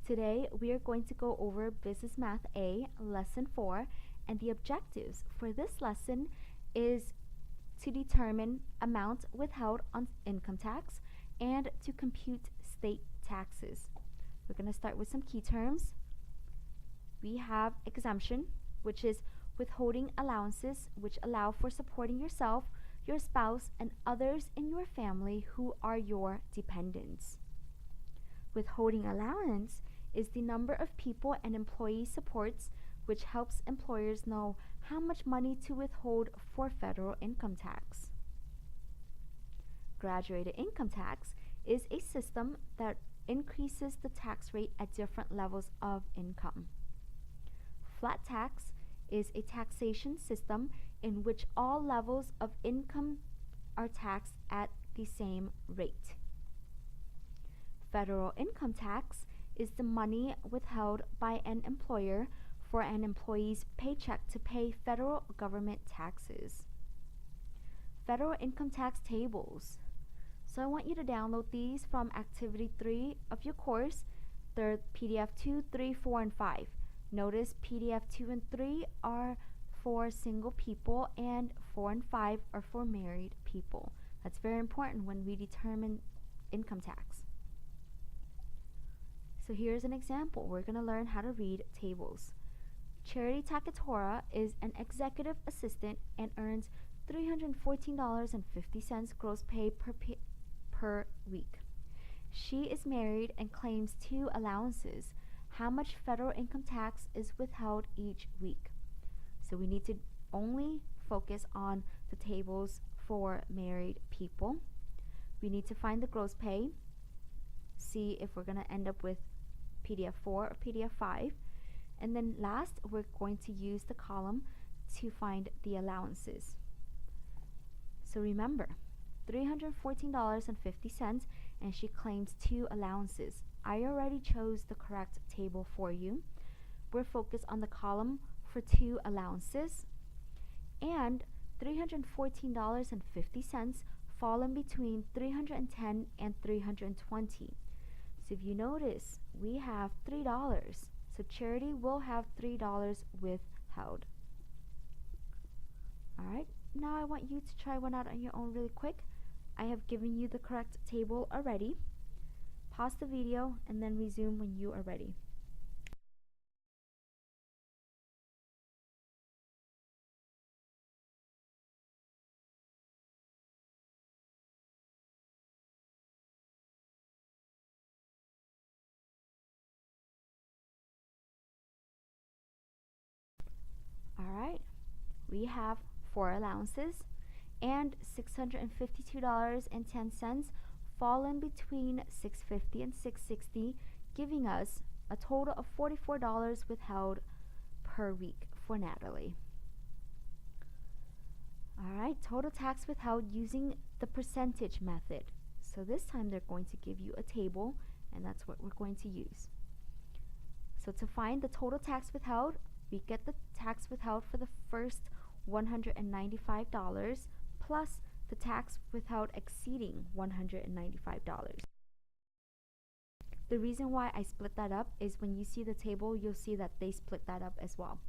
Today we are going to go over Business Math A, Lesson 4, and the objectives for this lesson is to determine amount withheld on income tax and to compute state taxes. We're going to start with some key terms. We have exemption, which is withholding allowances which allow for supporting yourself, your spouse, and others in your family who are your dependents. Withholding allowance is the number of people an employee supports, which helps employers know how much money to withhold for federal income tax. Graduated income tax is a system that increases the tax rate at different levels of income. Flat tax is a taxation system in which all levels of income are taxed at the same rate. Federal income tax is the money withheld by an employer for an employee's paycheck to pay federal government taxes. Federal income tax tables. So I want you to download these from Activity 3 of your course. They're PDF 2, 3, 4, and 5. Notice PDF 2 and 3 are for single people and 4 and 5 are for married people. That's very important when we determine income tax. So here's an example. We're going to learn how to read tables. Charity Takatora is an executive assistant and earns $314.50 gross pay per week. She is married and claims 2 allowances. How much federal income tax is withheld each week? So we need to only focus on the tables for married people. We need to find the gross pay, see if we're going to end up with PDF 4 or PDF 5. And then last, we're going to use the column to find the allowances. So remember, $314.50, and she claims 2 allowances. I already chose the correct table for you. We're focused on the column for 2 allowances, and $314.50 fall in between $310 and $320. So if you notice, we have $3. So Charity will have $3 withheld. Alright, now I want you to try one out on your own really quick. I have given you the correct table already. Pause the video and then resume when you are ready. Alright, we have 4 allowances and $652.10 fall in between $650 and $660, giving us a total of $44 withheld per week for Natalie. Alright, total tax withheld using the percentage method. So this time they're going to give you a table, and that's what we're going to use. So to find the total tax withheld, we get the tax withheld for the first $195 plus the tax withheld exceeding $195. The reason why I split that up is when you see the table, you'll see that they split that up as well.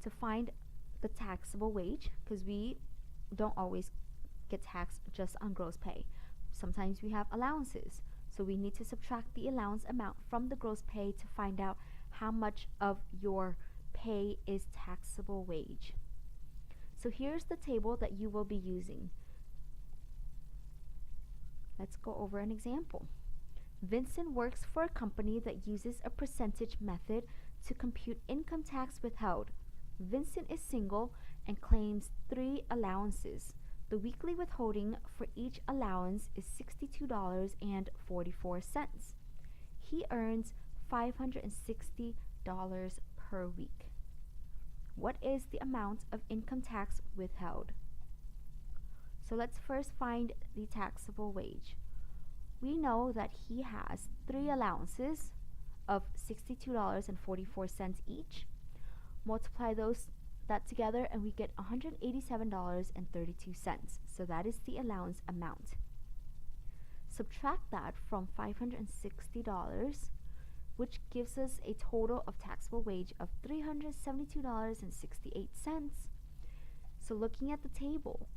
To find the taxable wage, because we don't always get taxed just on gross pay. Sometimes we have allowances. So we need to subtract the allowance amount from the gross pay to find out how much of your pay is taxable wage. So here's the table that you will be using. Let's go over an example. Vincent works for a company that uses a percentage method to compute income tax withheld. Vincent is single and claims 3 allowances. The weekly withholding for each allowance is $62.44. He earns $560 per week. What is the amount of income tax withheld? So let's first find the taxable wage. We know that he has 3 allowances of $62.44 each. Multiply that together and we get $187.32. So that is the allowance amount. Subtract that from $560, which gives us a total of taxable wage of $372.68. So looking at the table,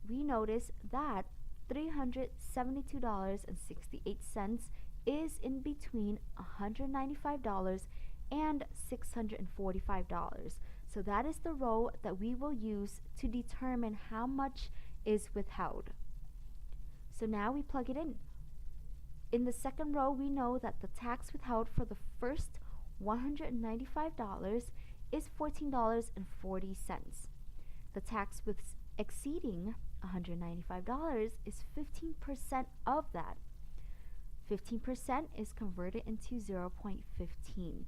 we notice that $372.68 is in between $195 and $645. So that is the row that we will use to determine how much is withheld. So now we plug it in. In the second row, we know that the tax withheld for the first $195 is $14.40. The tax with exceeding $195 is 15% of that. 15% is converted into 0.15.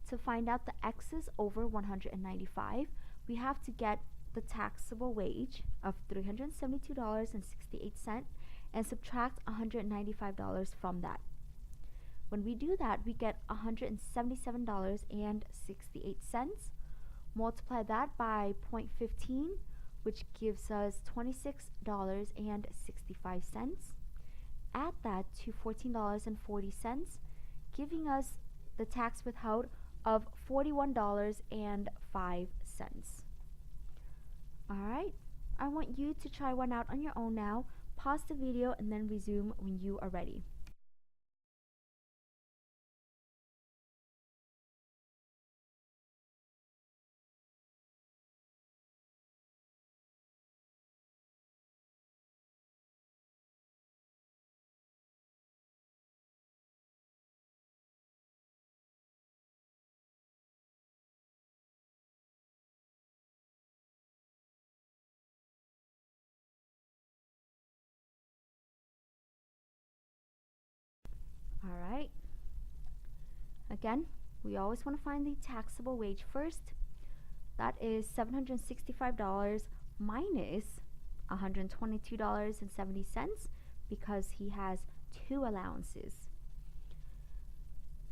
To find out the excess over 195, we have to get the taxable wage of $372.68 and subtract $195 from that. When we do that, we get $177.68. Multiply that by 0.15, which gives us $26.65. Add that to $14.40, giving us the tax withheld of $41.05. Alright, I want you to try one out on your own now. Pause the video and then resume when you are ready. Alright, again, we always want to find the taxable wage first. That is $765 minus $122.70 because he has two allowances.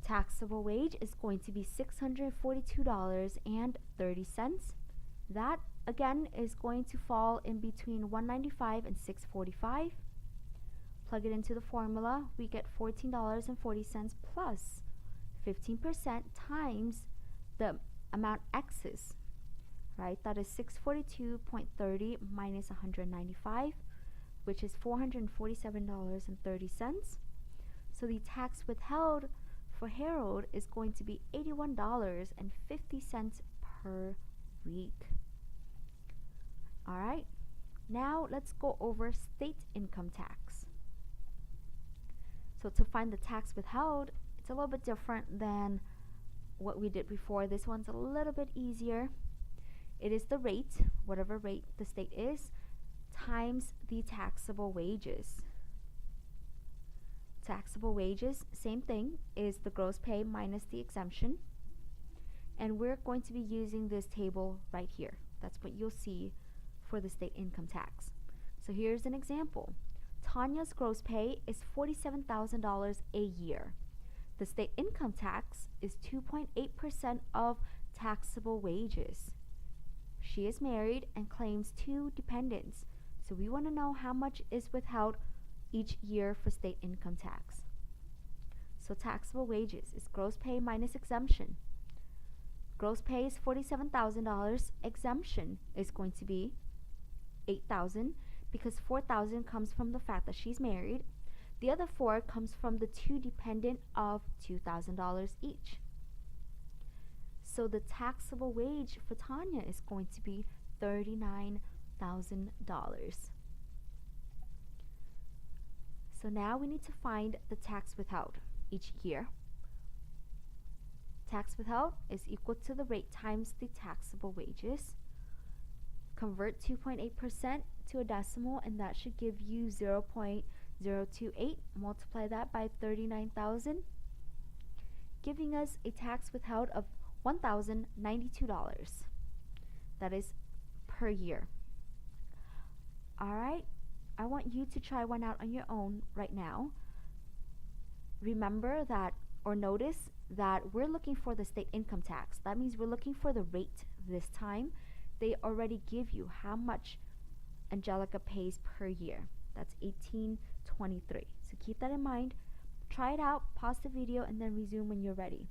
Taxable wage is going to be $642.30. That again is going to fall in between $195 and $645. Plug it into the formula, we get $14.40 plus 15% times the amount excess, right? That is $642.30 minus $195, which is $447.30. So the tax withheld for Harold is going to be $81.50 per week. Alright, now let's go over state income tax. So to find the tax withheld, it's a little bit different than what we did before. This one's a little bit easier. It is the rate, whatever rate the state is, times the taxable wages. Taxable wages, same thing, is the gross pay minus the exemption. And we're going to be using this table right here. That's what you'll see for the state income tax. So here's an example. Tanya's gross pay is $47,000 a year. The state income tax is 2.8% of taxable wages. She is married and claims 2 dependents. So we want to know how much is withheld each year for state income tax. So taxable wages is gross pay minus exemption. Gross pay is $47,000. Exemption is going to be $8,000 because $4,000 comes from the fact that she's married. The other $4,000 comes from the 2 dependent of $2,000 each. So the taxable wage for Tanya is going to be $39,000. So now we need to find the tax withheld each year. Tax withheld is equal to the rate times the taxable wages. Convert 2.8% to a decimal and that should give you 0.028. Multiply that by 39,000, giving us a tax withheld of $1,092. That is per year. Alright, I want you to try one out on your own right now. Remember that, or notice that we're looking for the state income tax. That means we're looking for the rate this time. They already give you how much Angelica pays per year. That's 623. So keep that in mind. Try it out, pause the video, and then resume when you're ready.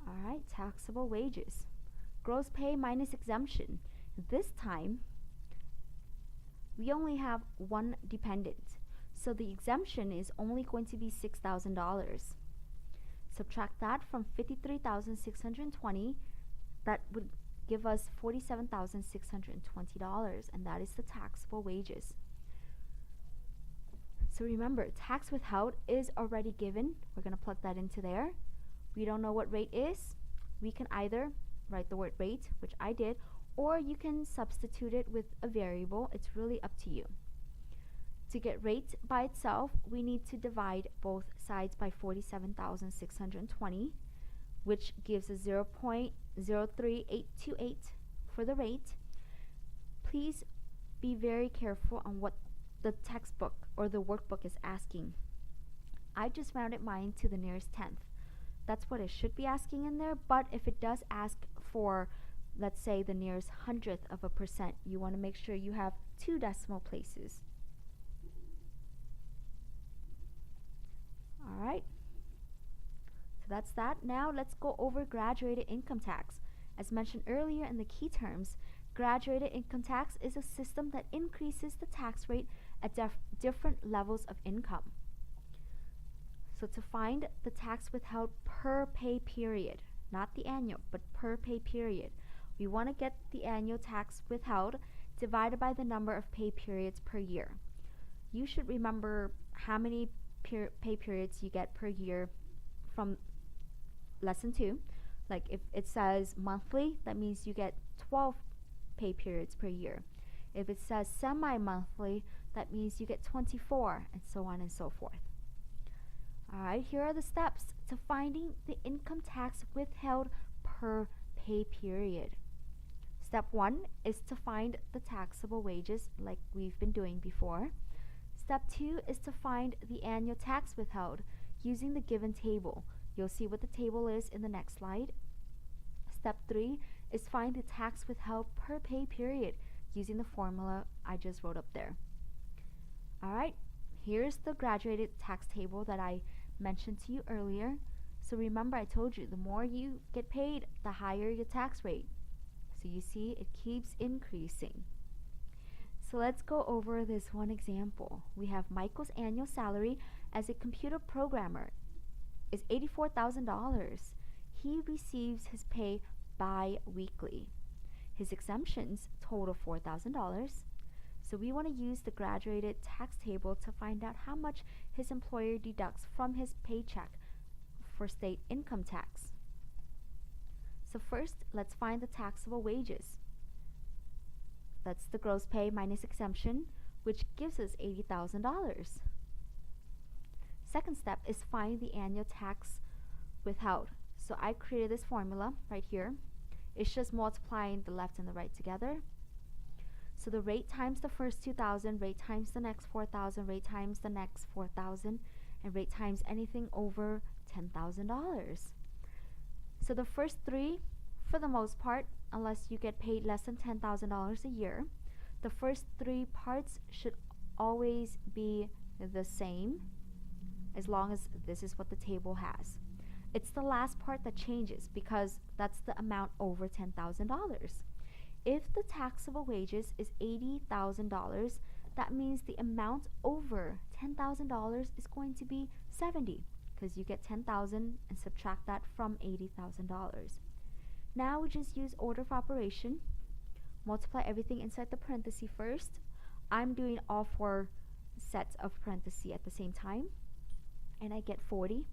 Alright, taxable wages. Gross pay minus exemption. This time, we only have one dependent. So the exemption is only going to be $6,000. Subtract that from 53,620. That would give us $47,620, and that is the taxable wages. So remember, tax withheld is already given. We're going to plug that into there. We don't know what rate is. We can either write the word rate, which I did, or you can substitute it with a variable. It's really up to you. To get rate by itself, we need to divide both sides by 47,620, which gives us 0.03828 for the rate. Please be very careful on what the textbook or the workbook is asking. I just rounded mine to the nearest tenth. That's what it should be asking in there, but if it does ask for, let's say, the nearest hundredth of a percent, you want to make sure you have 2 decimal places. Alright, so that's that. Now let's go over graduated income tax. As mentioned earlier in the key terms, graduated income tax is a system that increases the tax rate at different levels of income. So to find the tax withheld per pay period, not the annual, but per pay period, we want to get the annual tax withheld divided by the number of pay periods per year. You should remember how many pay periods you get per year from lesson 2. Like if it says monthly, that means you get 12 pay periods per year. If it says semi-monthly, that means you get 24, and so on and so forth. Alright, here are the steps to finding the income tax withheld per pay period. Step 1 is to find the taxable wages like we've been doing before. Step 2 is to find the annual tax withheld using the given table. You'll see what the table is in the next slide. Step 3 is find the tax withheld per pay period using the formula I just wrote up there. Alright, here's the graduated tax table that I mentioned to you earlier. So remember, I told you the more you get paid, the higher your tax rate. So you see it keeps increasing. So let's go over this one example. We have Michael's annual salary as a computer programmer is $84,000. He receives his pay bi-weekly. His exemptions total $4,000. So we want to use the graduated tax table to find out how much his employer deducts from his paycheck for state income tax. So first, let's find the taxable wages. That's the gross pay minus exemption, which gives us $80,000. Second step is find the annual tax withheld. So I created this formula right here. It's just multiplying the left and the right together. So the rate times the first 2,000, rate times the next 4,000, rate times the next 4,000, and rate times anything over $10,000. So the first 3, for the most part, unless you get paid less than $10,000 a year, the first 3 parts should always be the same as long as this is what the table has. It's the last part that changes because that's the amount over $10,000. If the taxable wages is $80,000, that means the amount over $10,000 is going to be $70,000 because you get $10,000 and subtract that from $80,000. Now we just use order of operation. Multiply everything inside the parenthesis first. I'm doing all 4 sets of parentheses at the same time. And I get 40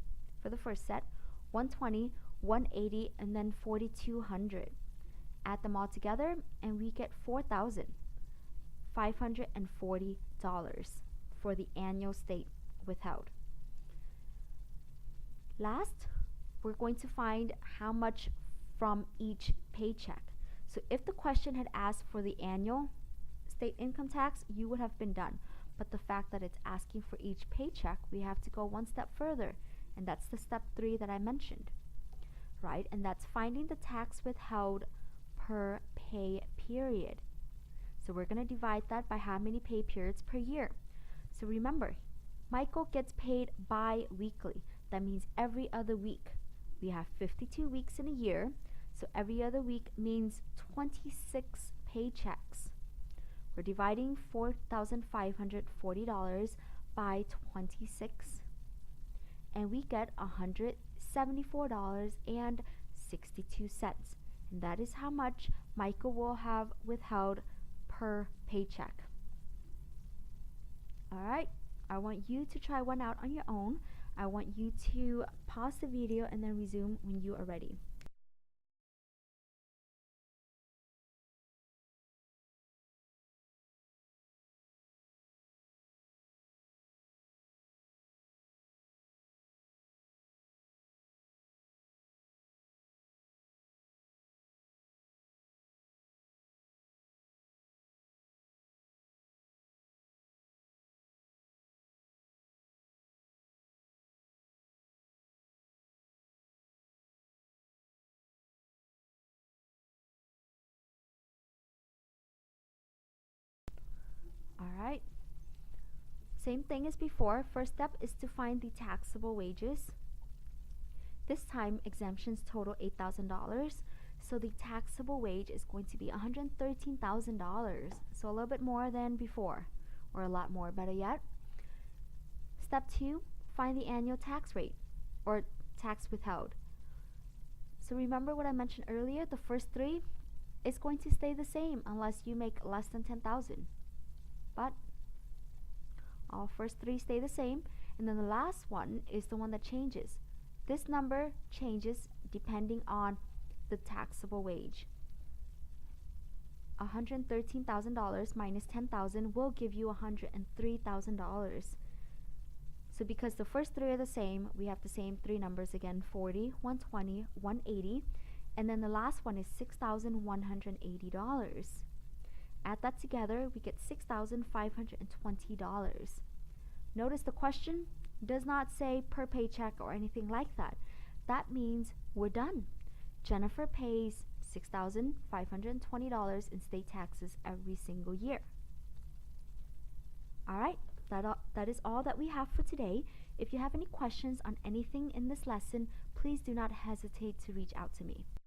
for the first set, 120, 180, and then 4,200. Add them all together and we get $4,540 for the annual state withheld. Last, we're going to find how much from each paycheck. So if the question had asked for the annual state income tax, you would have been done. But the fact that it's asking for each paycheck, we have to go one step further. And that's the step 3 that I mentioned, right? And that's finding the tax withheld per pay period. So we're going to divide that by how many pay periods per year. So remember, Michael gets paid bi-weekly. That means every other week. We have 52 weeks in a year, so every other week means 26 paychecks. We're dividing $4,540 by 26, and we get $174.62. And that is how much Michael will have withheld per paycheck. Alright, I want you to try one out on your own. I want you to pause the video and then resume when you are ready. Alright, same thing as before. First step is to find the taxable wages. This time exemptions total $8,000, so the taxable wage is going to be $113,000, so a little bit more than before, or a lot more, better yet. Step 2, find the annual tax rate, or tax withheld. So remember what I mentioned earlier, the first 3 is going to stay the same unless you make less than $10,000. But all first 3 stay the same, and then the last one is the one that changes. This number changes depending on the taxable wage. $113,000 minus $10,000 will give you $103,000. So because the first 3 are the same, we have the same 3 numbers again: 40, 120, 180, and then the last one is $6,180. Add that together, we get $6,520. Notice the question does not say per paycheck or anything like that. That means we're done. Jennifer pays $6,520 in state taxes every single year. Alright, that is all that we have for today. If you have any questions on anything in this lesson, please do not hesitate to reach out to me.